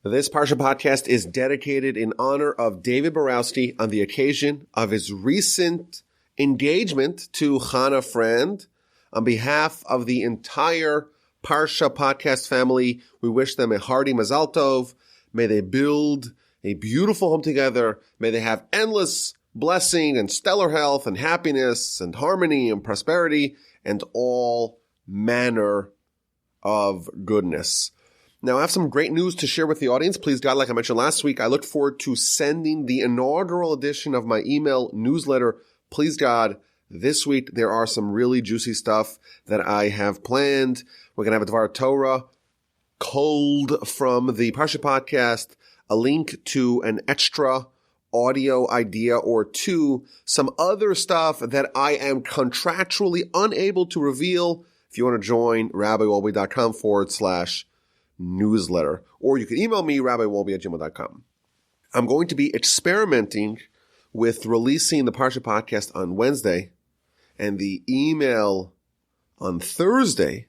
This Parsha Podcast is dedicated in honor of David Borowsky on the occasion of his recent engagement to Chana Frand. On behalf of the entire Parsha Podcast family, we wish them a hearty Mazal Tov. May they build a beautiful home together. May they have endless blessing and stellar health and happiness and harmony and prosperity and all manner of goodness. Now, I have some great news to share with the audience. Please God, like I mentioned last week, I look forward to sending the inaugural edition of my email newsletter. Please God, this week there are some really juicy stuff that I have planned. We're going to have a Dvar Torah cold from the Parsha Podcast, a link to an extra audio idea or two, some other stuff that I am contractually unable to reveal. If you want to join, rabbiwolbe.com/newsletter, or you can email me, rabbiwolbe@gmail.com. I'm going to be experimenting with releasing the Parsha Podcast on Wednesday and the email on Thursday.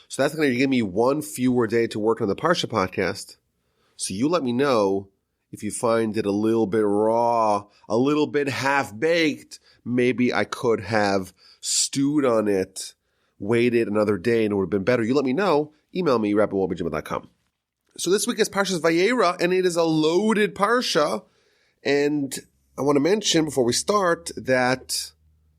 So that's going to give me one fewer day to work on the Parsha Podcast. So you let me know if you find it a little bit raw, a little bit half-baked. Maybe I could have stewed on it, waited another day, and it would have been better. You let me know. Email me, rabbiwolbe@gmail.com. So this week is Parsha's Vayeira, and it is a loaded Parsha. And I want to mention before we start that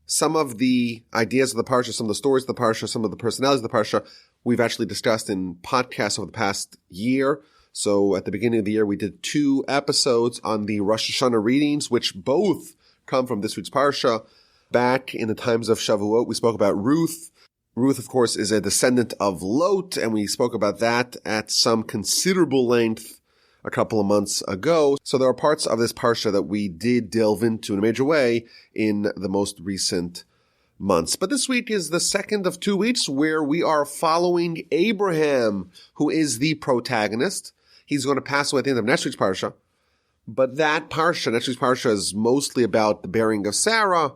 some of the ideas of the Parsha, some of the stories of the Parsha, some of the personalities of the Parsha, we've actually discussed in podcasts over the past year. So at the beginning of the year, we did 2 episodes on the Rosh Hashanah readings, which both come from this week's Parsha. Back in the times of Shavuot, we spoke about Ruth. Ruth, of course, is a descendant of Lot, and we spoke about that at some considerable length a couple of months ago. So there are parts of this Parsha that we did delve into in a major way in the most recent months. But this week is the second of 2 weeks where we are following Abraham, who is the protagonist. He's going to pass away at the end of next week's Parsha. But that Parsha, next week's Parsha, is mostly about the bearing of Sarah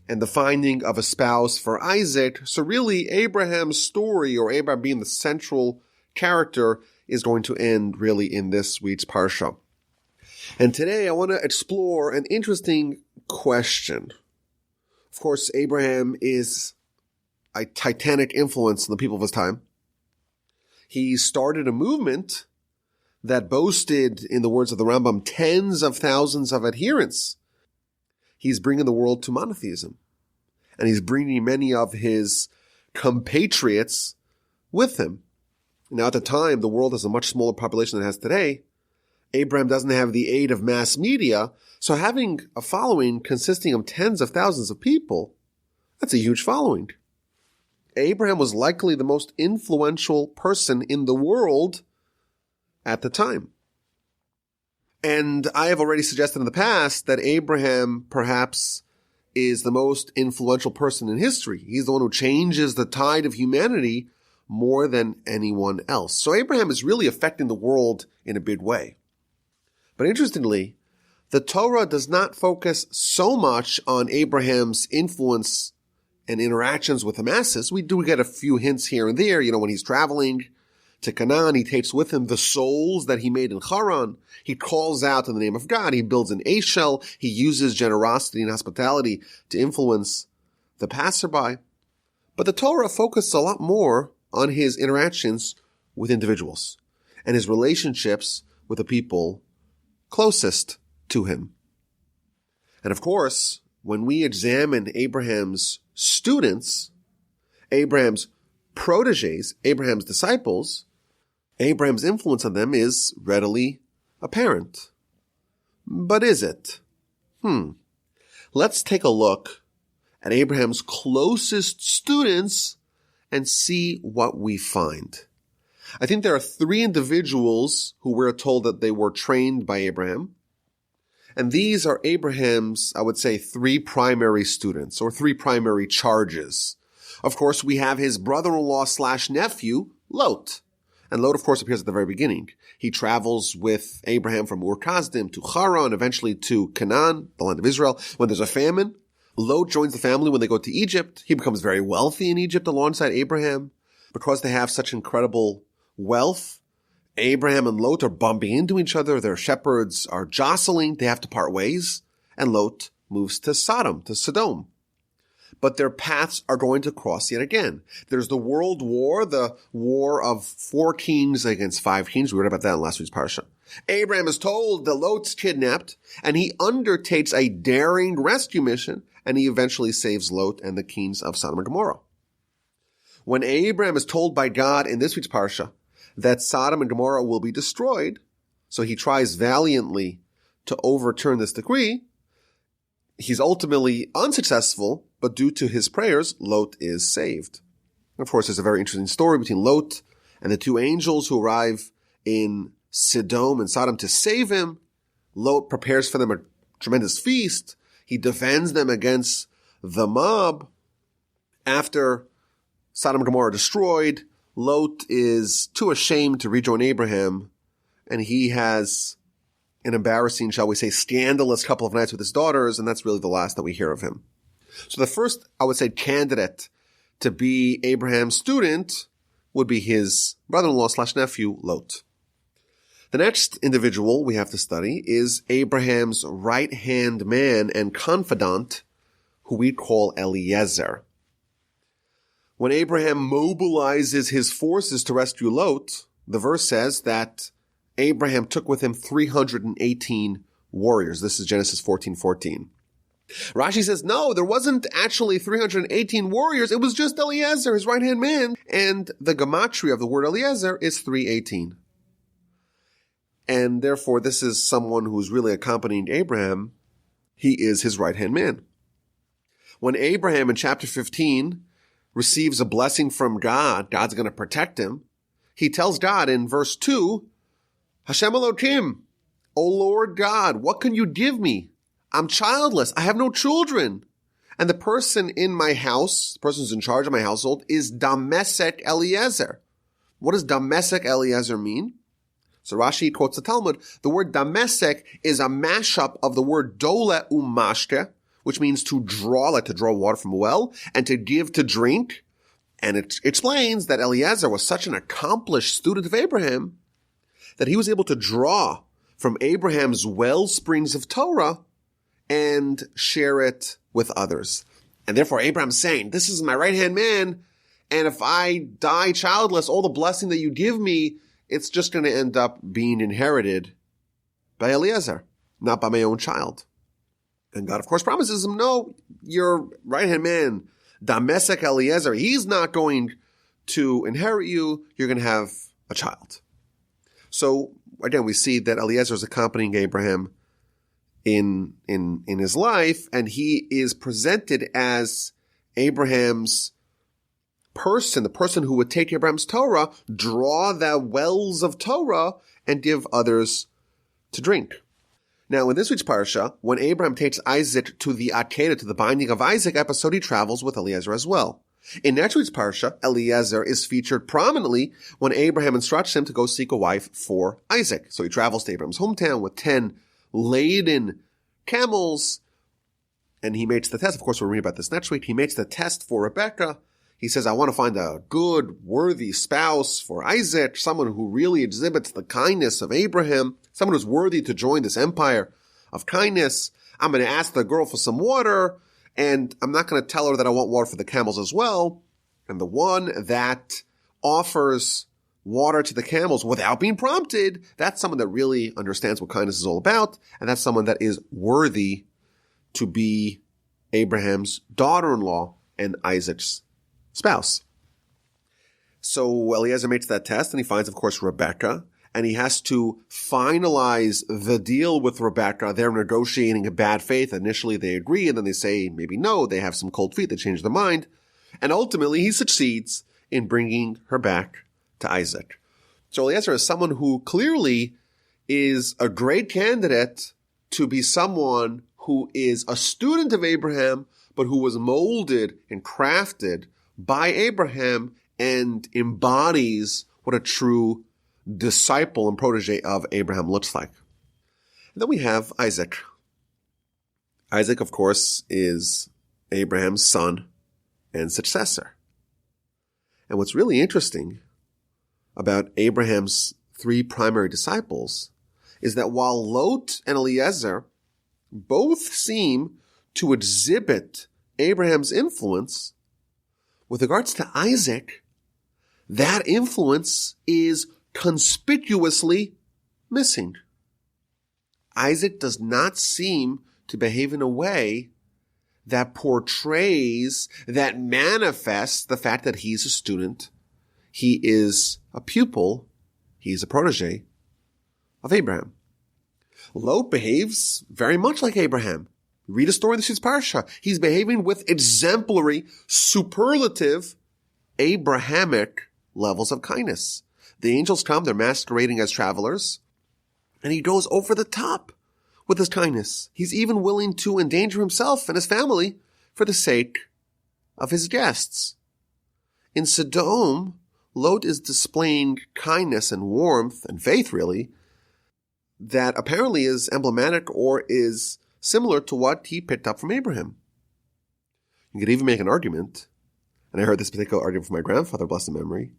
and the finding of a spouse for Isaac. So really, Abraham's story, or Abraham being the central character, is going to end really in this week's Parsha. And today I want to explore an interesting question. Of course, Abraham is a titanic influence on the people of his time. He started a movement that boasted, in the words of the Rambam, tens of thousands of adherents. He's bringing the world to monotheism. And he's bringing many of his compatriots with him. Now, at the time, the world has a much smaller population than it has today. Abraham doesn't have the aid of mass media. So having a following consisting of tens of thousands of people, that's a huge following. Abraham was likely the most influential person in the world at the time. And I have already suggested in the past that Abraham perhaps is the most influential person in history. He's the one who changes the tide of humanity more than anyone else. So Abraham is really affecting the world in a big way. But interestingly, the Torah does not focus so much on Abraham's influence and interactions with the masses. We do get a few hints here and there. When he's traveling to Canaan, he takes with him the souls that he made in Haran. He calls out in the name of God. He builds an Eshel. He uses generosity and hospitality to influence the passerby. But the Torah focuses a lot more on his interactions with individuals and his relationships with the people closest to him. And of course, when we examine Abraham's students, Abraham's protégés, Abraham's disciples, Abraham's influence on them is readily apparent. But is it? Let's take a look at Abraham's closest students and see what we find. I think there are 3 individuals who we're told that they were trained by Abraham. And these are Abraham's, I would say, 3 primary students or 3 primary charges. Of course, we have his brother-in-law/nephew, Lot. And Lot, of course, appears at the very beginning. He travels with Abraham from Ur-Kasdim to Haran, eventually to Canaan, the land of Israel. When there's a famine, Lot joins the family when they go to Egypt. He becomes very wealthy in Egypt alongside Abraham. Because they have such incredible wealth, Abraham and Lot are bumping into each other. Their shepherds are jostling. They have to part ways. And Lot moves to Sodom. But their paths are going to cross yet again. There's the world war, the war of 4 kings against 5 kings. We read about that in last week's Parsha. Abraham is told that Lot's kidnapped, and he undertakes a daring rescue mission, and he eventually saves Lot and the kings of Sodom and Gomorrah. When Abraham is told by God in this week's Parsha that Sodom and Gomorrah will be destroyed, so he tries valiantly to overturn this decree, he's ultimately unsuccessful, but due to his prayers, Lot is saved. Of course, there's a very interesting story between Lot and the 2 angels who arrive in Sodom and Sodom to save him. Lot prepares for them a tremendous feast. He defends them against the mob. After Sodom and Gomorrah are destroyed, Lot is too ashamed to rejoin Abraham, and he has an embarrassing, shall we say, scandalous couple of nights with his daughters, and that's really the last that we hear of him. So the first, I would say, candidate to be Abraham's student would be his brother-in-law/nephew, Lot. The next individual we have to study is Abraham's right-hand man and confidant, who we call Eliezer. When Abraham mobilizes his forces to rescue Lot, the verse says that Abraham took with him 318 warriors. This is Genesis 14:14. Rashi says, no, there wasn't actually 318 warriors. It was just Eliezer, his right-hand man. And the gematria of the word Eliezer is 318. And therefore, this is someone who's really accompanying Abraham. He is his right-hand man. When Abraham in chapter 15 receives a blessing from God, God's going to protect him. He tells God in verse 2, Hashem Elohim, O Lord God, what can you give me? I'm childless. I have no children. And the person in my house, the person who's in charge of my household, is Damesek Eliezer. What does Damesek Eliezer mean? So Rashi quotes the Talmud. The word Damesek is a mashup of the word dole umashke, which means to draw, like to draw water from a well, and to give to drink. And it explains that Eliezer was such an accomplished student of Abraham that he was able to draw from Abraham's well springs of Torah and share it with others. And therefore Abraham's saying, this is my right-hand man, and if I die childless, all the blessing that you give me, it's just going to end up being inherited by Eliezer, not by my own child. And God, of course, promises him, no, your right-hand man, Damesek Eliezer, he's not going to inherit you. You're going to have a child. So, again, we see that Eliezer is accompanying Abraham in his life, and he is presented as Abraham's person, the person who would take Abraham's Torah, draw the wells of Torah, and give others to drink. Now, in this week's Parsha, when Abraham takes Isaac to the Akedah, to the binding of Isaac episode, he travels with Eliezer as well. In next week's Parsha, Eliezer is featured prominently when Abraham instructs him to go seek a wife for Isaac. So he travels to Abraham's hometown with 10 laden camels, and he makes the test. Of course, we'll read about this next week. He makes the test for Rebekah. He says, I want to find a good, worthy spouse for Isaac, someone who really exhibits the kindness of Abraham, someone who's worthy to join this empire of kindness. I'm going to ask the girl for some water, and I'm not going to tell her that I want water for the camels as well. And the one that offers water to the camels without being prompted, that's someone that really understands what kindness is all about, and that's someone that is worthy to be Abraham's daughter-in-law and Isaac's spouse. So Eliezer makes that test, and he finds, of course, Rebekah, and he has to finalize the deal with Rebekah. They're negotiating in bad faith. Initially, they agree, and then they say maybe no. They have some cold feet. They change their mind. And ultimately, he succeeds in bringing her back to Isaac. So Eliezer is someone who clearly is a great candidate to be someone who is a student of Abraham, but who was molded and crafted by Abraham and embodies what a true disciple and protege of Abraham looks like. And then we have Isaac. Isaac, of course, is Abraham's son and successor. And what's really interesting about Abraham's three primary disciples is that while Lot and Eliezer both seem to exhibit Abraham's influence, with regards to Isaac, that influence is conspicuously missing. Isaac does not seem to behave in a way that portrays, that manifests the fact that he's a student, he is a pupil, he's a protege of Abraham. Lot behaves very much like Abraham. Read a story in this Parsha. He's behaving with exemplary, superlative, Abrahamic levels of kindness. The angels come, they're masquerading as travelers, and he goes over the top with his kindness. He's even willing to endanger himself and his family for the sake of his guests. In Sodom, Lot is displaying kindness and warmth and faith, really, that apparently is emblematic or is similar to what he picked up from Abraham. You could even make an argument, and I heard this particular argument from my grandfather, blessed memory,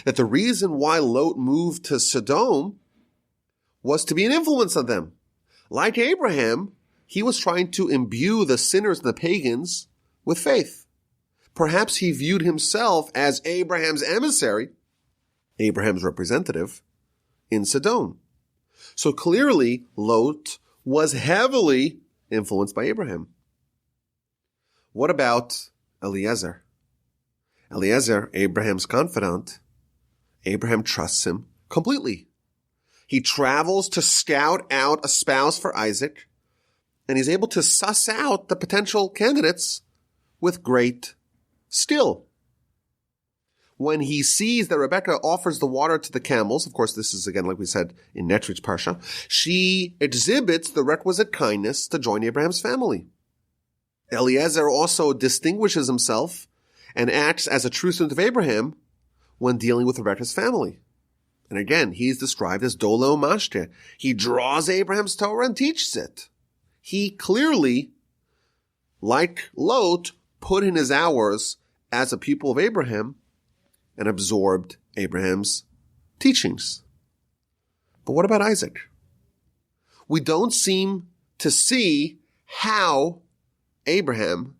that the reason why Lot moved to Sodom was to be an influence on them. Like Abraham, he was trying to imbue the sinners and the pagans with faith. Perhaps he viewed himself as Abraham's emissary, Abraham's representative, in Sodom. So clearly, Lot was heavily influenced by Abraham. What about Eliezer? Eliezer, Abraham's confidant, Abraham trusts him completely. He travels to scout out a spouse for Isaac, and he's able to suss out the potential candidates with great skill. When he sees that Rebekah offers the water to the camels, of course this is again like we said in next week's Parsha, she exhibits the requisite kindness to join Abraham's family. Eliezer also distinguishes himself and acts as a true student of Abraham when dealing with Rebekah's family. And again, he's described as Dolo Mashke. He draws Abraham's Torah and teaches it. He clearly, like Lot, put in his hours as a pupil of Abraham and absorbed Abraham's teachings. But what about Isaac? We don't seem to see how Abraham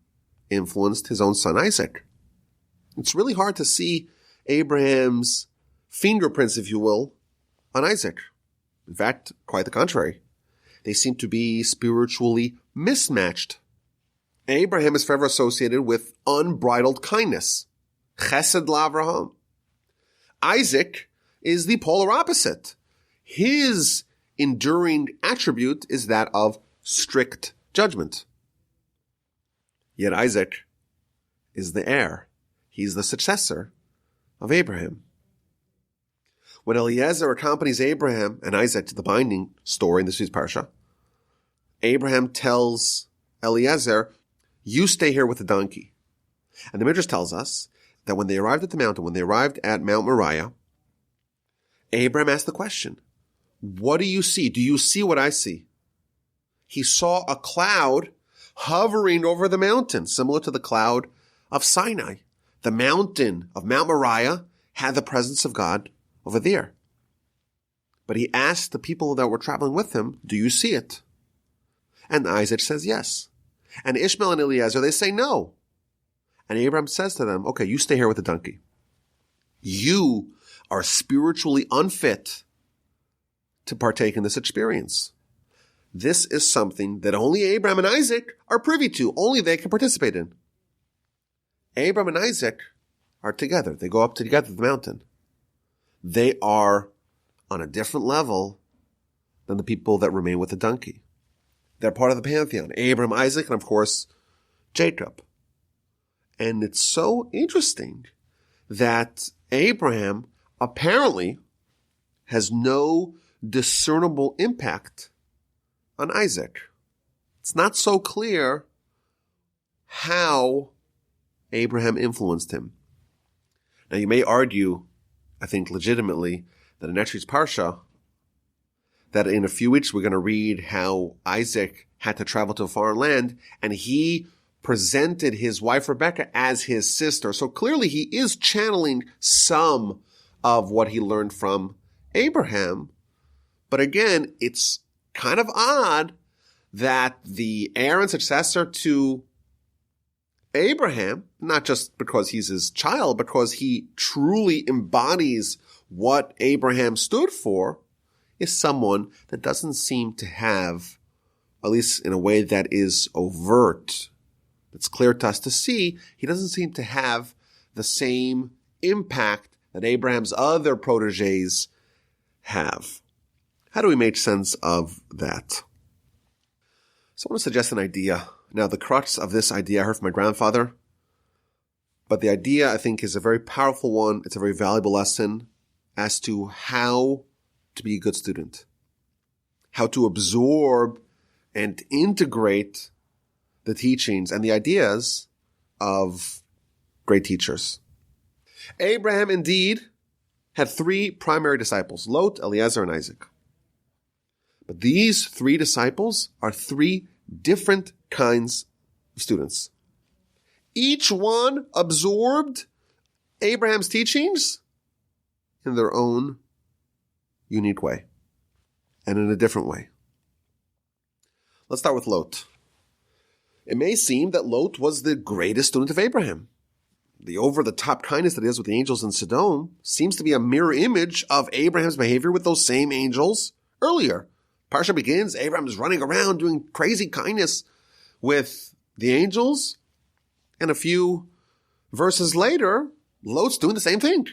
influenced his own son Isaac. It's really hard to see Abraham's fingerprints, if you will, on Isaac. In fact, quite the contrary. They seem to be spiritually mismatched. Abraham is forever associated with unbridled kindness. Chesed l'Avraham. Isaac is the polar opposite. His enduring attribute is that of strict judgment. Yet Isaac is the heir. He's the successor of Abraham. When Eliezer accompanies Abraham and Isaac to the binding story in this week's Parsha, Abraham tells Eliezer, "You stay here with the donkey." And the Midrash tells us that when they arrived at the mountain, when they arrived at Mount Moriah, Abraham asked the question, "What do you see? Do you see what I see?" He saw a cloud hovering over the mountain, similar to the cloud of Sinai. The mountain of Mount Moriah had the presence of God over there. But he asked the people that were traveling with him, "Do you see it?" And Isaac says yes. And Ishmael and Eliezer, they say no. And Abraham says to them, "Okay, you stay here with the donkey. You are spiritually unfit to partake in this experience. This is something that only Abraham and Isaac are privy to. Only they can participate in." Abraham and Isaac are together. They go up together to the mountain. They are on a different level than the people that remain with the donkey. They're part of the pantheon. Abraham, Isaac, and of course, Jacob. And it's so interesting that Abraham apparently has no discernible impact on Isaac. It's not so clear how Abraham influenced him. Now you may argue, I think legitimately, that in next week's Parsha, that in a few weeks we're going to read how Isaac had to travel to a foreign land and he presented his wife Rebekah as his sister. So clearly he is channeling some of what he learned from Abraham. But again, it's kind of odd that the heir and successor to Abraham, not just because he's his child, because he truly embodies what Abraham stood for, is someone that doesn't seem to have, at least in a way that is overt, it's clear to us to see, he doesn't seem to have the same impact that Abraham's other protégés have. How do we make sense of that? So I want to suggest an idea. Now, the crux of this idea I heard from my grandfather, but the idea I think is a very powerful one. It's a very valuable lesson as to how to be a good student, how to absorb and integrate the teachings and the ideas of great teachers. Abraham indeed had three primary disciples, Lot, Eliezer, and Isaac. But these three disciples are three different kinds of students. Each one absorbed Abraham's teachings in their own unique way and in a different way. Let's start with Lot. It may seem that Lot was the greatest student of Abraham. The over-the-top kindness that he has with the angels in Sodom seems to be a mirror image of Abraham's behavior with those same angels earlier. Parsha begins, Abraham is running around doing crazy kindness with the angels, and a few verses later, Lot's doing the same thing.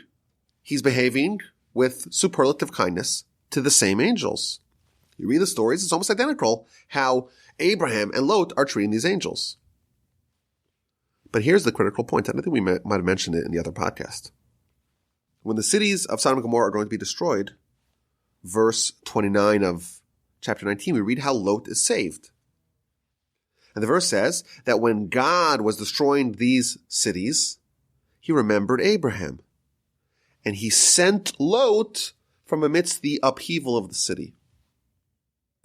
He's behaving with superlative kindness to the same angels. You read the stories, it's almost identical how Abraham and Lot are treating these angels. But here's the critical point, and I think we might have mentioned it in the other podcast. When the cities of Sodom and Gomorrah are going to be destroyed, verse 29 of chapter 19, we read how Lot is saved. And the verse says that when God was destroying these cities, he remembered Abraham. And he sent Lot from amidst the upheaval of the city.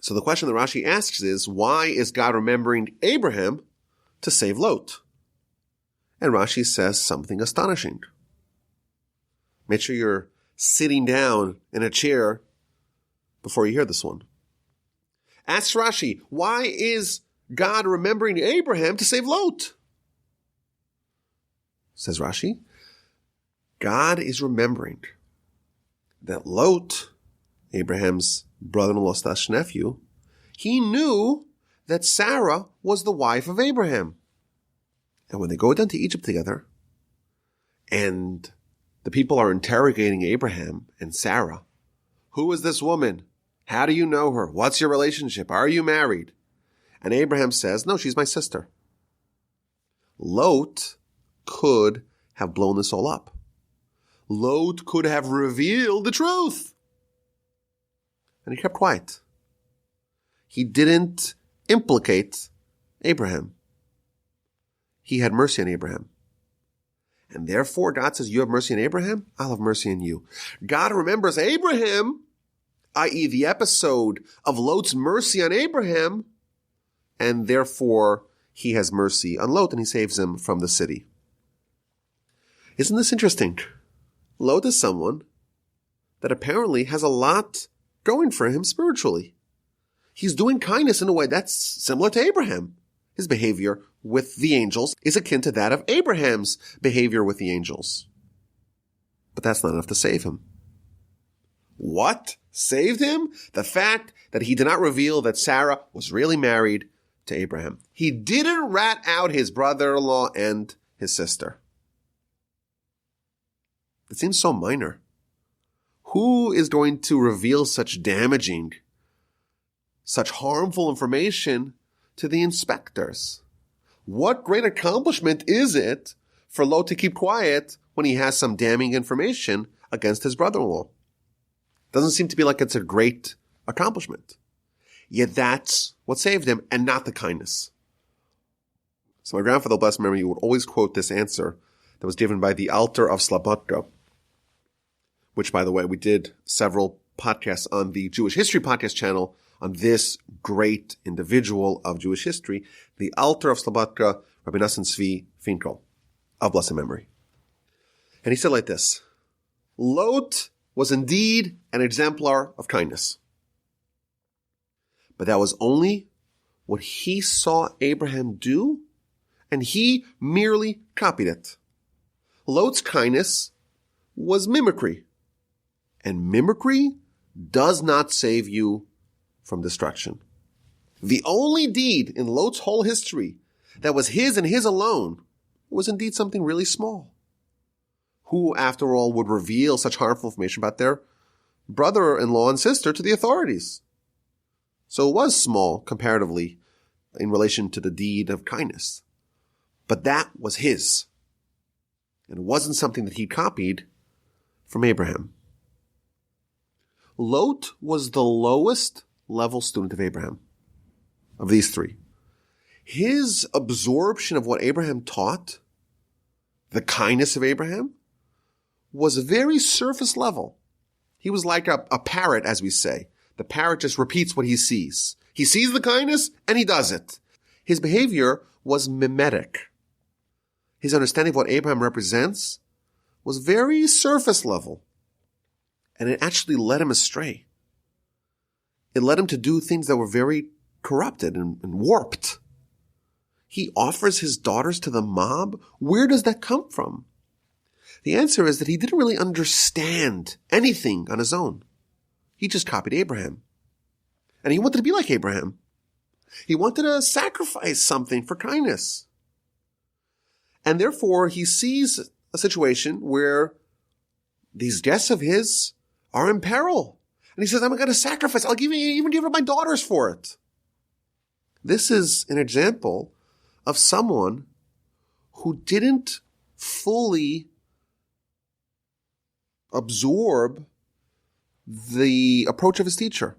So the question that Rashi asks is, why is God remembering Abraham to save Lot? And Rashi says something astonishing. Make sure you're sitting down in a chair before you hear this one. Asks Rashi, why is God remembering Abraham to save Lot? Says Rashi, God is remembering that Lot, Abraham's brother-in-law/nephew, he knew that Sarah was the wife of Abraham. And when they go down to Egypt together, and the people are interrogating Abraham and Sarah, who is this woman? How do you know her? What's your relationship? Are you married? And Abraham says, no, she's my sister. Lot could have blown this all up. Lot could have revealed the truth. And he kept quiet. He didn't implicate Abraham. He had mercy on Abraham. And therefore, God says, you have mercy on Abraham, I'll have mercy on you. God remembers Abraham, i.e. the episode of Lot's mercy on Abraham, and therefore he has mercy on Lot and he saves him from the city. Isn't this interesting? Lot is someone that apparently has a lot going for him spiritually. He's doing kindness in a way that's similar to Abraham. His behavior with the angels is akin to that of Abraham's behavior with the angels. But that's not enough to save him. What saved him? The fact that he did not reveal that Sarah was really married to Abraham. He didn't rat out his brother-in-law and his sister. It seems so minor. Who is going to reveal such damaging, such harmful information to the inspectors? What great accomplishment is it for Lot to keep quiet when he has some damning information against his brother-in-law? Doesn't seem to be like it's a great accomplishment. Yet that's what saved him, and not the kindness. So my grandfather, blessed memory, would always quote this answer that was given by the Alter of Slobodka, which, by the way, we did several podcasts on the Jewish History Podcast channel on this great individual of Jewish history, the Alter of Slobodka, Rabbi Nassim Tzvi Finkel, of blessed memory. And he said like this, Lot was indeed an exemplar of kindness. But that was only what he saw Abraham do, and he merely copied it. Lot's kindness was mimicry, and mimicry does not save you from destruction. The only deed in Lot's whole history that was his and his alone was indeed something really small. Who, after all, would reveal such harmful information about their brother-in-law and sister to the authorities? So it was small, comparatively, in relation to the deed of kindness. But that was his. And it wasn't something that he copied from Abraham. Lot was the lowest level student of Abraham, of these three. His absorption of what Abraham taught, the kindness of Abraham, was very surface level. He was like a parrot, as we say. The parrot just repeats what he sees. He sees the kindness and he does it. His behavior was mimetic. His understanding of what Abraham represents was very surface level. And it actually led him astray. It led him to do things that were very corrupted and warped. He offers his daughters to the mob. Where does that come from? The answer is that he didn't really understand anything on his own. He just copied Abraham. And he wanted to be like Abraham. He wanted to sacrifice something for kindness. And therefore, he sees a situation where these guests of his are in peril. And he says, I'm going to sacrifice. I'll even give my daughters for it. This is an example of someone who didn't fully absorb the approach of his teacher.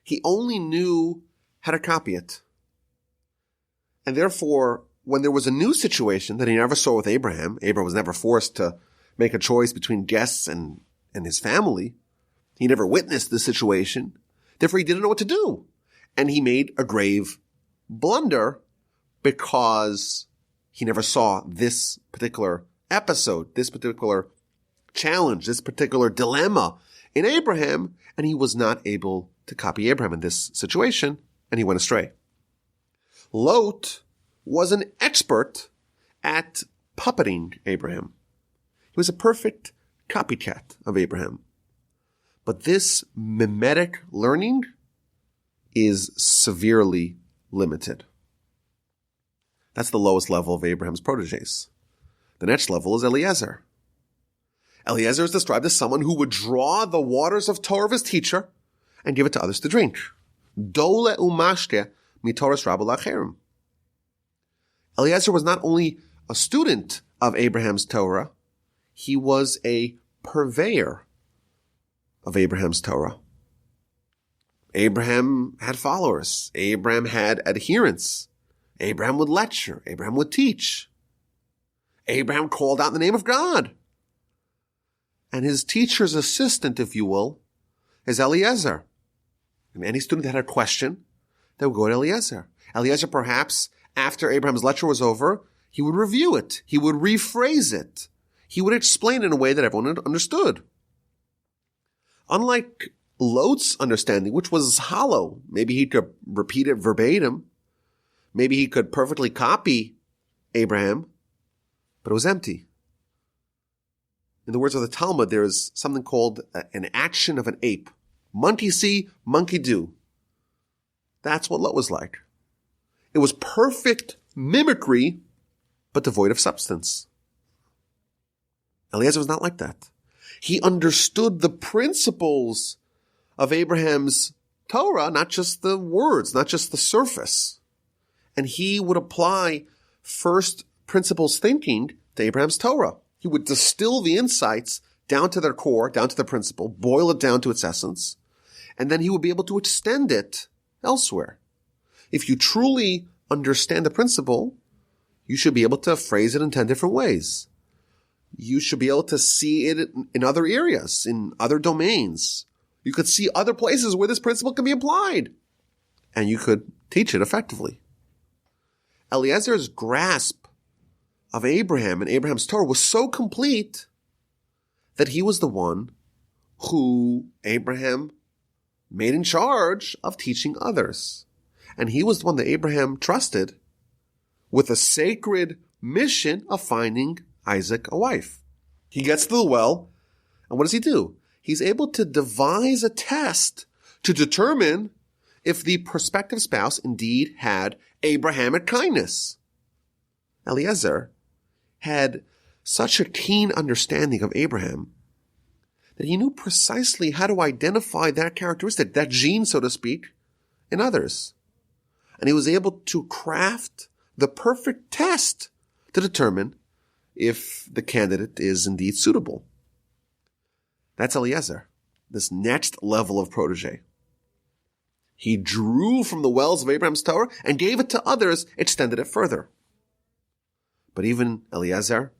He only knew how to copy it. And therefore, when there was a new situation that he never saw with Abraham was never forced to make a choice between guests and his family. He never witnessed the situation. Therefore, he didn't know what to do. And he made a grave blunder because he never saw this particular episode, this particular challenge, this particular dilemma in Abraham, and he was not able to copy Abraham in this situation, and he went astray. Lot was an expert at puppeting Abraham. He was a perfect copycat of Abraham. But this mimetic learning is severely limited. That's the lowest level of Abraham's protégés. The next level is Eliezer. Eliezer is described as someone who would draw the waters of Torah of his teacher and give it to others to drink. Dole umashke mitoras rabu lacherim. Eliezer was not only a student of Abraham's Torah, he was a purveyor of Abraham's Torah. Abraham had followers. Abraham had adherents. Abraham would lecture. Abraham would teach. Abraham called out in the name of God. And his teacher's assistant, if you will, is Eliezer. And any student that had a question, they would go to Eliezer. Eliezer, perhaps, after Abraham's lecture was over, he would review it. He would rephrase it. He would explain it in a way that everyone understood. Unlike Lot's understanding, which was hollow, maybe he could repeat it verbatim. Maybe he could perfectly copy Abraham, but it was empty. In the words of the Talmud, there is something called an action of an ape. Monkey see, monkey do. That's what Lot was like. It was perfect mimicry, but devoid of substance. Eliezer was not like that. He understood the principles of Abraham's Torah, not just the words, not just the surface. And he would apply first principles thinking to Abraham's Torah. He would distill the insights down to their core, down to the principle, boil it down to its essence, and then he would be able to extend it elsewhere. If you truly understand the principle, you should be able to phrase it in 10 different ways. You should be able to see it in other areas, in other domains. You could see other places where this principle can be applied, and you could teach it effectively. Eliezer's grasp of Abraham and Abraham's Torah was so complete that he was the one who Abraham made in charge of teaching others. And he was the one that Abraham trusted with a sacred mission of finding Isaac a wife. He gets to the well, and what does he do? He's able to devise a test to determine if the prospective spouse indeed had Abrahamic kindness. Eliezer had such a keen understanding of Abraham that he knew precisely how to identify that characteristic, that gene, so to speak, in others. And he was able to craft the perfect test to determine if the candidate is indeed suitable. That's Eliezer, this next level of protege. He drew from the wells of Abraham's Torah and gave it to others, extended it further. But even Eliezer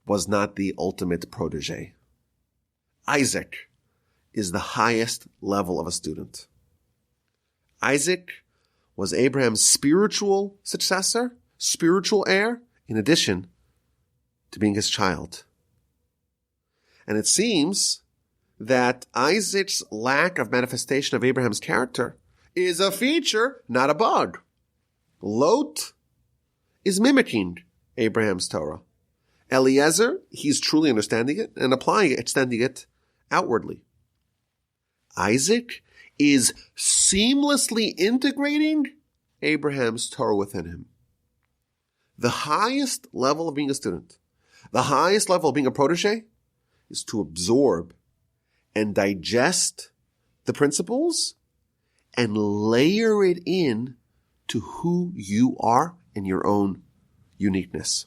was not the ultimate protege. Isaac is the highest level of a student. Isaac was Abraham's spiritual successor, spiritual heir, in addition to being his child. And it seems that Isaac's lack of manifestation of Abraham's character is a feature, not a bug. Lot is mimicking Abraham's Torah. Eliezer, he's truly understanding it and applying it, extending it outwardly. Isaac is seamlessly integrating Abraham's Torah within him. The highest level of being a student, the highest level of being a protege, is to absorb and digest the principles and layer it in to who you are in your own uniqueness.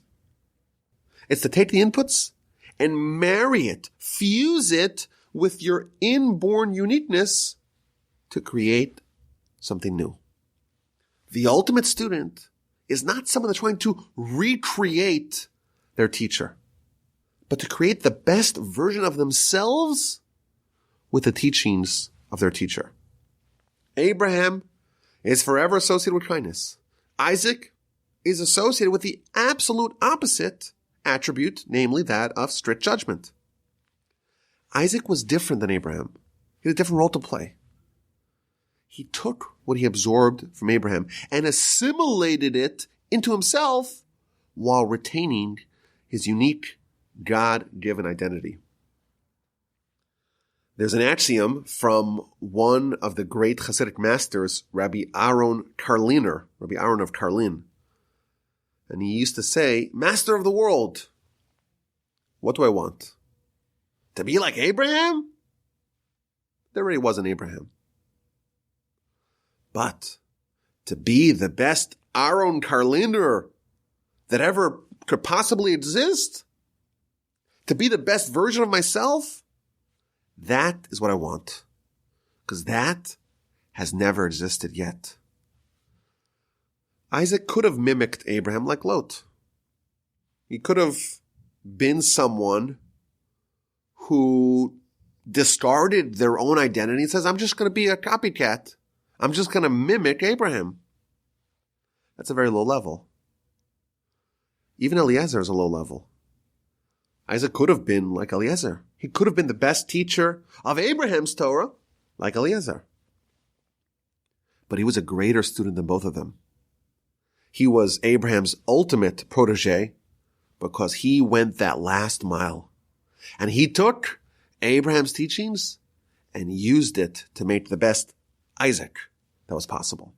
It's to take the inputs and marry it, fuse it with your inborn uniqueness to create something new. The ultimate student is not someone that's trying to recreate their teacher, but to create the best version of themselves with the teachings of their teacher. Abraham is forever associated with kindness. Isaac is associated with the absolute opposite attribute, namely that of strict judgment. Isaac was different than Abraham. He had a different role to play. He took what he absorbed from Abraham and assimilated it into himself while retaining his unique God-given identity. There's an axiom from one of the great Hasidic masters, Rabbi Aaron of Karlin. And he used to say, "Master of the world, what do I want? To be like Abraham?" There already was an Abraham. But to be the best Aaron Karliner that ever could possibly exist, to be the best version of myself, that is what I want. Because that has never existed yet. Isaac could have mimicked Abraham like Lot. He could have been someone who discarded their own identity and says, "I'm just going to be a copycat. I'm just going to mimic Abraham." That's a very low level. Even Eliezer is a low level. Isaac could have been like Eliezer. He could have been the best teacher of Abraham's Torah, like Eliezer. But he was a greater student than both of them. He was Abraham's ultimate protege because he went that last mile. And he took Abraham's teachings and used it to make the best Isaac that was possible.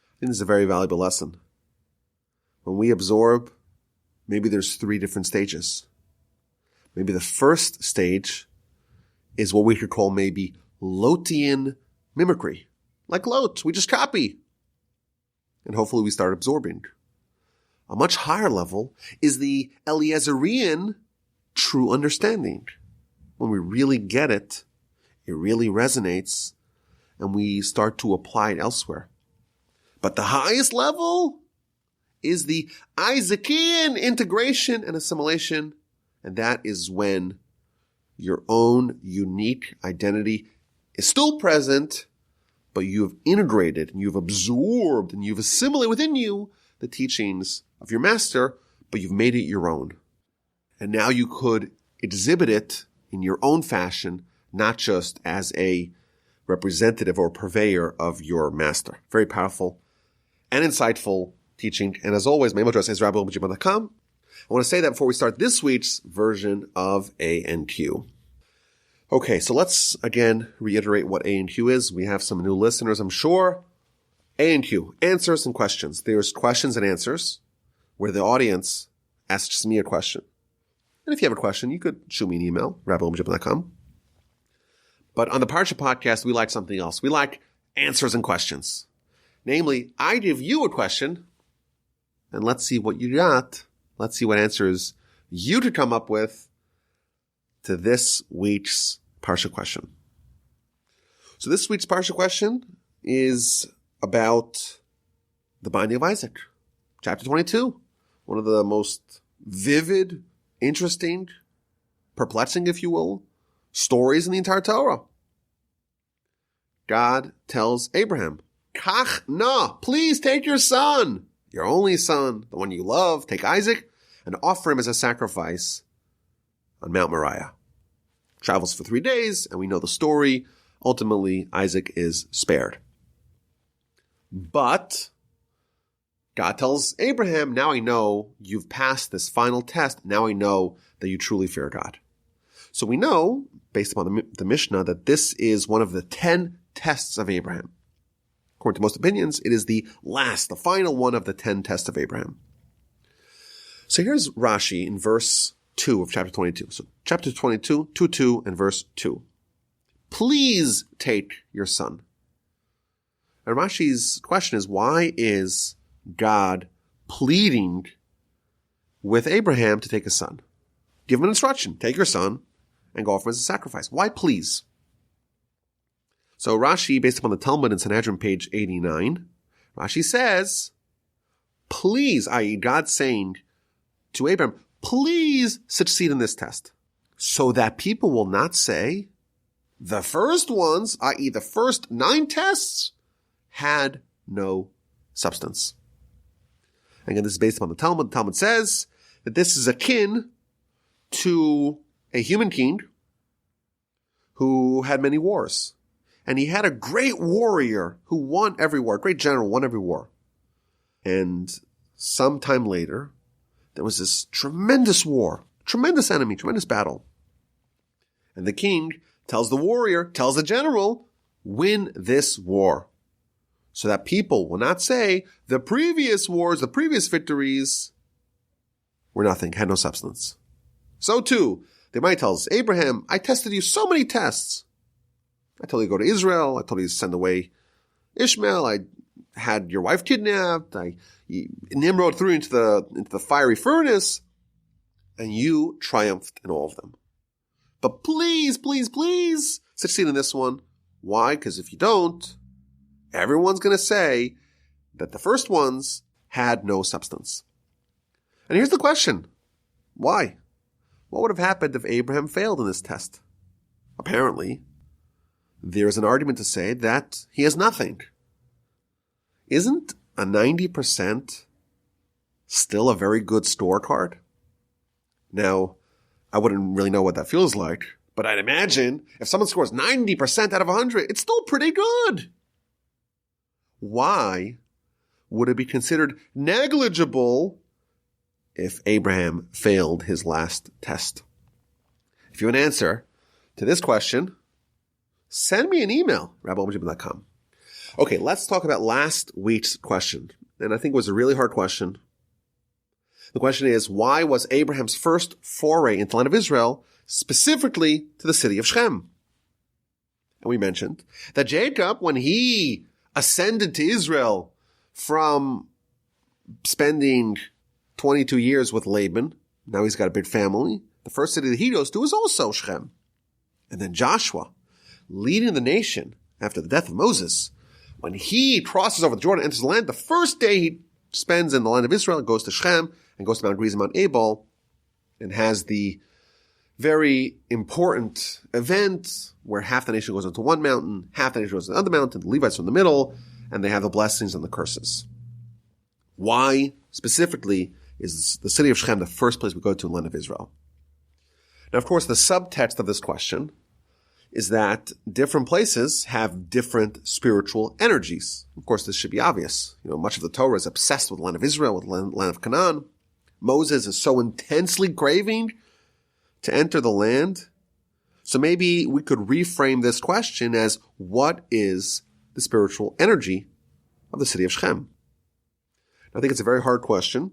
I think this is a very valuable lesson. When we absorb, maybe there's 3 different stages. Maybe the first stage is what we could call maybe Lotian mimicry. Like Lot, we just copy. And hopefully we start absorbing. A much higher level is the Eliezerian true understanding. When we really get it, it really resonates, and we start to apply it elsewhere. But the highest level is the Isaacian integration and assimilation, and that is when your own unique identity is still present, but you have integrated and you've absorbed and you've assimilated within you the teachings of your master, but you've made it your own. And now you could exhibit it in your own fashion not just as a representative or purveyor of your master. Very powerful and insightful teaching. And as always, my email address is rabbi@gmail.com. I want to say that before we start this week's version of A&Q. Okay, so let's again reiterate what A&Q is. We have some new listeners, I'm sure. A&Q, answers and questions. There's questions and answers where the audience asks me a question. And if you have a question, you could shoot me an email, rabbi@gmail.com. But on the Parsha Podcast, we like something else. We like answers and questions. Namely, I give you a question, and let's see what you got. Let's see what answers you could come up with to this week's Parsha question. So this week's Parsha question is about the binding of Isaac. Chapter 22. One of the most vivid, interesting, perplexing, if you will, stories in the entire Torah. God tells Abraham, Kach na, please take your son, your only son, the one you love, take Isaac, and offer him as a sacrifice on Mount Moriah. Travels for 3 days, and we know the story. Ultimately, Isaac is spared. But God tells Abraham, now I know you've passed this final test. Now I know that you truly fear God. So we know, based upon the Mishnah, that this is one of the 10 tests of Abraham. According to most opinions, it is the final one of the 10 tests of Abraham. So here's Rashi in verse 2 of chapter 22. So chapter 22, 2 and verse 2. Please take your son. And Rashi's question is, why is God pleading with Abraham to take a son? Give him an instruction. Take your son and go offer him as a sacrifice. Why please? So Rashi, based upon the Talmud in Sanhedrin, page 89, Rashi says, please, i.e. God saying to Abraham, please succeed in this test, so that people will not say the first ones, i.e. the first 9 tests, had no substance. Again, this is based upon the Talmud. The Talmud says that this is akin to a human king who had many wars. And he had a great warrior who won every war, a great general, won every war. And sometime later, there was this tremendous war, tremendous enemy, tremendous battle. And the king tells the warrior, tells the general, win this war. So that people will not say the previous wars, the previous victories were nothing, had no substance. So too, they might tell us, Abraham, I tested you so many tests. I told you to go to Israel. I told you to send away Ishmael. I had your wife kidnapped. Nimrod threw you into the fiery furnace, and you triumphed in all of them. But please, please, please succeed in this one. Why? Because if you don't, everyone's going to say that the first ones had no substance. And here's the question. Why? What would have happened if Abraham failed in this test? Apparently, there's an argument to say that he has nothing. Isn't a 90% still a very good scorecard? Now, I wouldn't really know what that feels like, but I'd imagine if someone scores 90% out of 100, it's still pretty good. Why would it be considered negligible if Abraham failed his last test? If you have an answer to this question, send me an email, rabbi@gmail.com. Okay, let's talk about last week's question. And I think it was a really hard question. The question is, why was Abraham's first foray into the land of Israel specifically to the city of Shechem? And we mentioned that Jacob, when he ascended to Israel from spending 22 years with Laban, now he's got a big family, the first city that he goes to is also Shechem. And then Joshua, leading the nation after the death of Moses, when he crosses over the Jordan, enters the land, the first day he spends in the land of Israel, goes to Shechem and goes to Mount Gerizim, Mount Ebal, and has the very important event where half the nation goes into one mountain, half the nation goes to another mountain, the Levites are in the middle, and they have the blessings and the curses. Why, specifically, is the city of Shechem the first place we go to in the land of Israel? Now, of course, the subtext of this question is that different places have different spiritual energies. Of course, this should be obvious. Much of the Torah is obsessed with the land of Israel, with the land of Canaan. Moses is so intensely craving to enter the land. So maybe we could reframe this question as, what is the spiritual energy of the city of Shechem? I think it's a very hard question.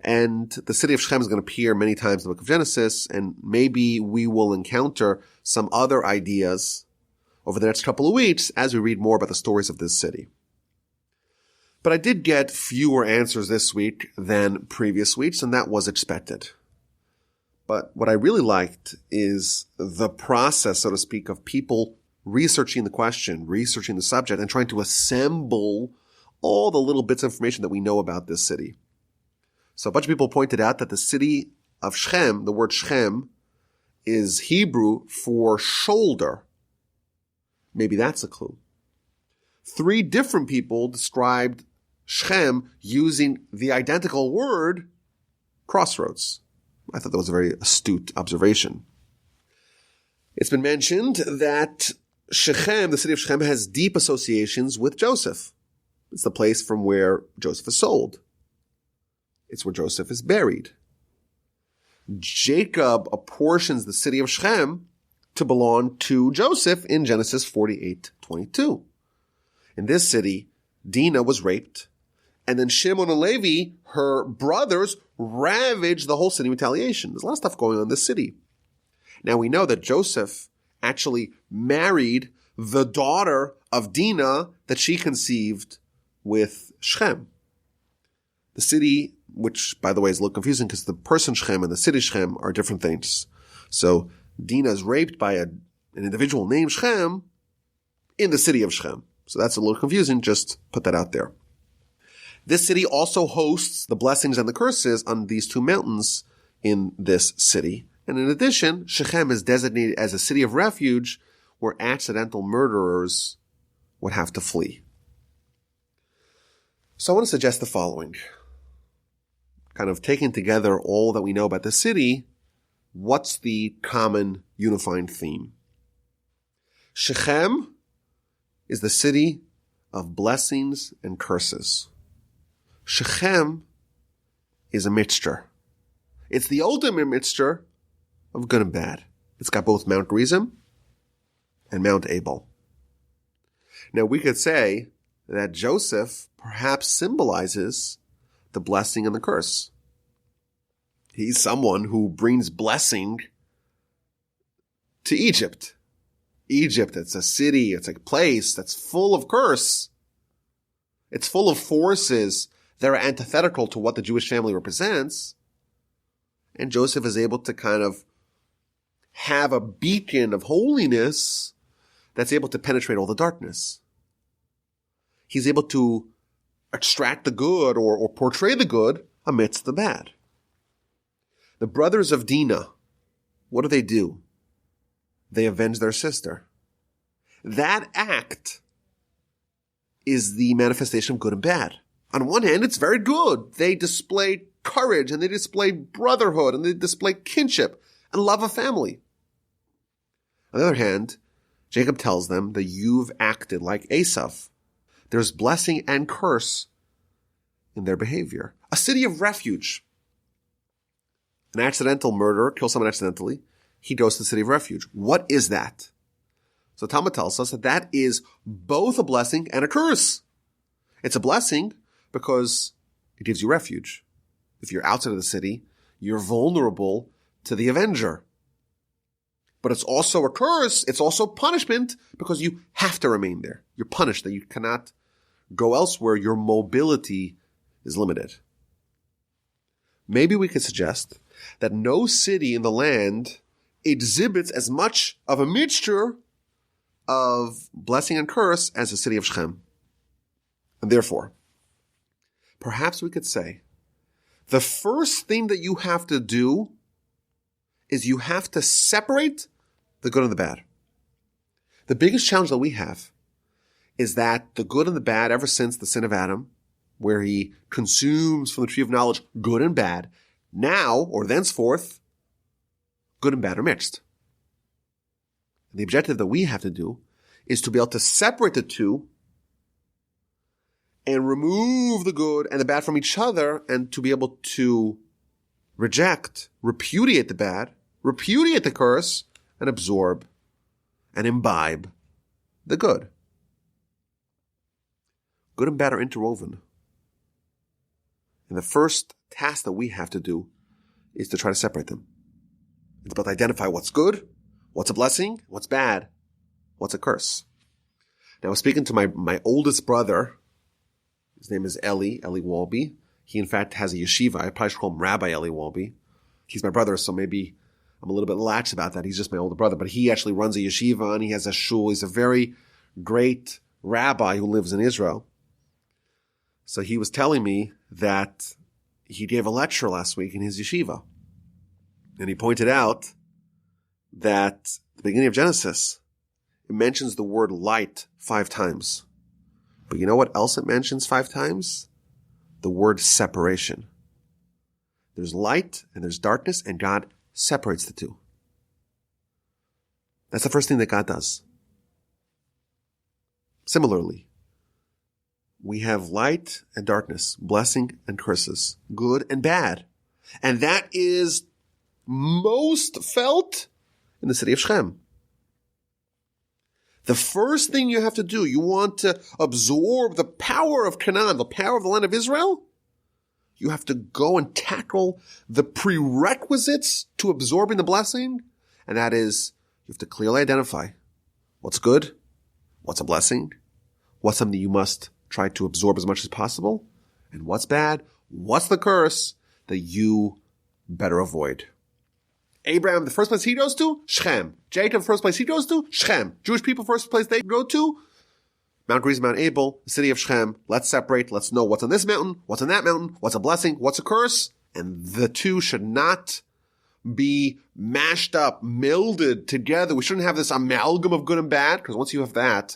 And the city of Shechem is going to appear many times in the book of Genesis, and maybe we will encounter some other ideas over the next couple of weeks as we read more about the stories of this city. But I did get fewer answers this week than previous weeks, and that was expected. But what I really liked is the process, so to speak, of people researching the question, researching the subject, and trying to assemble all the little bits of information that we know about this city. So a bunch of people pointed out that the city of Shechem, the word Shechem, is Hebrew for shoulder. Maybe that's a clue. 3 different people described Shechem using the identical word crossroads. I thought that was a very astute observation. It's been mentioned that Shechem, the city of Shechem, has deep associations with Joseph. It's the place from where Joseph is sold. It's where Joseph is buried. Jacob apportions the city of Shechem to belong to Joseph in Genesis 48:22. In this city, Dinah was raped, and then Shimon and Levi, her brothers, ravaged the whole city in retaliation. There's a lot of stuff going on in this city. Now we know that Joseph actually married the daughter of Dinah that she conceived with Shechem. The city, which by the way is a little confusing because the person Shechem and the city Shechem are different things. So Dinah is raped by an individual named Shechem in the city of Shechem. So that's a little confusing, just put that out there. This city also hosts the blessings and the curses on these 2 mountains in this city. And in addition, Shechem is designated as a city of refuge where accidental murderers would have to flee. So I want to suggest the following. Kind of taking together all that we know about the city, what's the common unifying theme? Shechem is the city of blessings and curses. Shechem is a mixture. It's the ultimate mixture of good and bad. It's got both Mount Gerizim and Mount Abel. Now we could say that Joseph perhaps symbolizes the blessing and the curse. He's someone who brings blessing to Egypt. Egypt, it's a city, it's a place that's full of curse. It's full of forces that are antithetical to what the Jewish family represents. And Joseph is able to kind of have a beacon of holiness that's able to penetrate all the darkness. He's able to extract the good or portray the good amidst the bad. The brothers of Dinah, what do? They avenge their sister. That act is the manifestation of good and bad. On one hand, it's very good. They display courage and they display brotherhood and they display kinship and love of family. On the other hand, Jacob tells them that you've acted like Esav. There's blessing and curse in their behavior. A city of refuge. An accidental murderer kills someone accidentally. He goes to the city of refuge. What is that? So Talmud tells us that that is both a blessing and a curse. It's a blessing because it gives you refuge. If you're outside of the city, you're vulnerable to the avenger. But it's also a curse. It's also punishment because you have to remain there. You're punished that you cannot go elsewhere. Your mobility is limited. Maybe we could suggest that no city in the land exhibits as much of a mixture of blessing and curse as the city of Shechem. And therefore, perhaps we could say, the first thing that you have to do is you have to separate the good and the bad. The biggest challenge that we have is that the good and the bad, ever since the sin of Adam, where he consumes from the tree of knowledge good and bad, now, or thenceforth, good and bad are mixed. The objective that we have to do is to be able to separate the two and remove the good and the bad from each other, and to be able to reject, repudiate the bad, repudiate the curse, and absorb and imbibe the good. Good and bad are interwoven. And the first task that we have to do is to try to separate them. It's about to identify what's good, what's a blessing, what's bad, what's a curse. Now, I was speaking to my oldest brother. His name is Eli Walby. He, in fact, has a yeshiva. I probably should call him Rabbi Eli Walby. He's my brother, so maybe I'm a little bit lax about that. He's just my older brother. But he actually runs a yeshiva, and he has a shul. He's a very great rabbi who lives in Israel. So he was telling me that he gave a lecture last week in his yeshiva. And he pointed out that at the beginning of Genesis, it mentions the word light 5 times. But you know what else it mentions 5 times? The word separation. There's light and there's darkness, and God separates the two. That's the first thing that God does. Similarly, we have light and darkness, blessing and curses, good and bad. And that is most felt in the city of Shechem. The first thing you have to do, you want to absorb the power of Canaan, the power of the land of Israel, you have to go and tackle the prerequisites to absorbing the blessing, and that is, you have to clearly identify what's good, what's a blessing, what's something you must try to absorb as much as possible, and what's bad, what's the curse that you better avoid. Abraham, the first place he goes to, Shechem. Jacob, the first place he goes to, Shechem. Jewish people, first place they go to, Mount Gerizim, Mount Abel, the city of Shechem. Let's separate. Let's know what's on this mountain, what's on that mountain, what's a blessing, what's a curse. And the two should not be mashed up, melded together. We shouldn't have this amalgam of good and bad, because once you have that,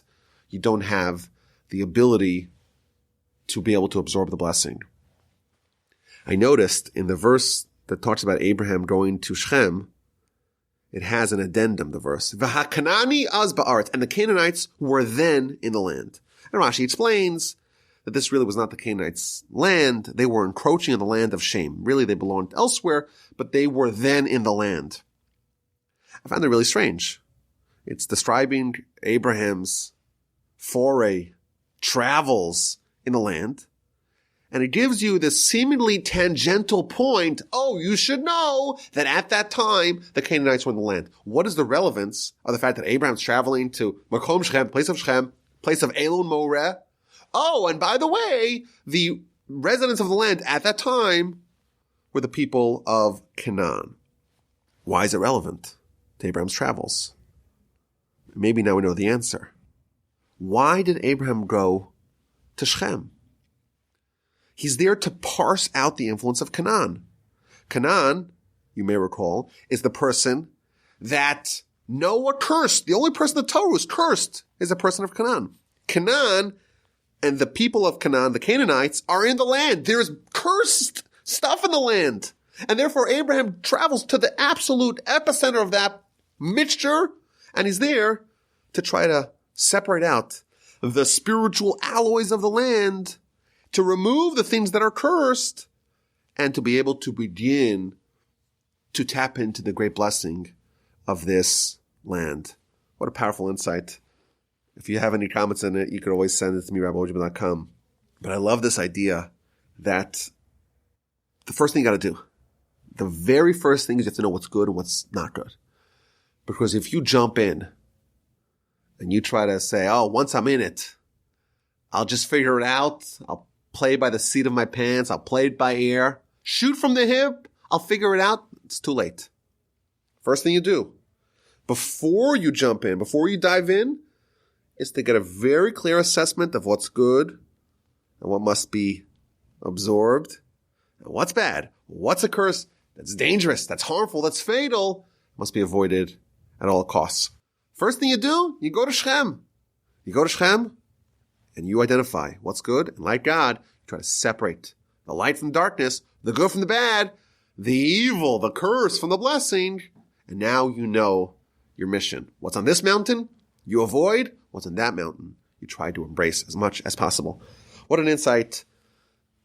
you don't have the ability to be able to absorb the blessing. I noticed in the verse that talks about Abraham going to Shechem, it has an addendum, the verse. V'hakanani az ba'aretz, and the Canaanites were then in the land. And Rashi explains that this really was not the Canaanites' land. They were encroaching on the land of Shem. Really, they belonged elsewhere, but they were then in the land. I found it really strange. It's describing Abraham's foray, travels in the land, and it gives you this seemingly tangential point. Oh, you should know that at that time, the Canaanites were in the land. What is the relevance of the fact that Abraham's traveling to Makom Shechem, place of Elon Moreh? Oh, and by the way, the residents of the land at that time were the people of Canaan. Why is it relevant to Abraham's travels? Maybe now we know the answer. Why did Abraham go to Shechem? He's there to parse out the influence of Canaan. Canaan, you may recall, is the person that Noah cursed. The only person in the Torah who's cursed is the person of Canaan. Canaan and the people of Canaan, the Canaanites, are in the land. There's cursed stuff in the land. And therefore Abraham travels to the absolute epicenter of that mixture, and he's there to try to separate out the spiritual alloys of the land, to remove the things that are cursed, and to be able to begin to tap into the great blessing of this land. What a powerful insight. If you have any comments on it, you could always send it to me, rabbiwolbe.com. But I love this idea that the first thing you got to do, the very first thing is you have to know what's good and what's not good. Because if you jump in and you try to say, oh, once I'm in it, I'll just figure it out, I'll play by the seat of my pants, I'll play it by ear, shoot from the hip, I'll figure it out, it's too late. First thing you do, before you jump in, before you dive in, is to get a very clear assessment of what's good and what must be absorbed and what's bad, what's a curse that's dangerous, that's harmful, that's fatal, must be avoided at all costs. First thing you do, you go to Shechem. You go to Shechem, and you identify what's good, and like God, you try to separate the light from the darkness, the good from the bad, the evil, the curse from the blessing, and now you know your mission. What's on this mountain, you avoid. What's on that mountain, you try to embrace as much as possible. What an insight.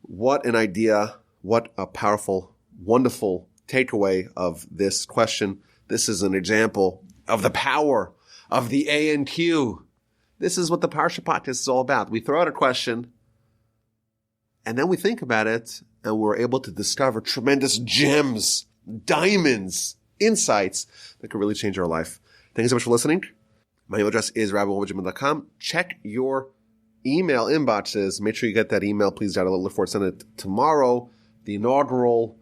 What an idea. What a powerful, wonderful takeaway of this question. This is an example of the power of the A&Q. This is what the Parsha Podcast is all about. We throw out a question, and then we think about it, and we're able to discover tremendous gems, diamonds, insights that could really change our life. Thank you so much for listening. My email address is rabbiwolbajim.com. Check your email inboxes. Make sure you get that email. Please look forward to sending it tomorrow. The inaugural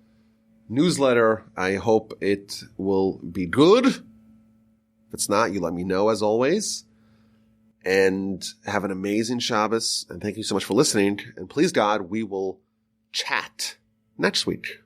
newsletter. I hope it will be good. If it's not, you let me know as always. And have an amazing Shabbos. And thank you so much for listening. And please God, we will chat next week.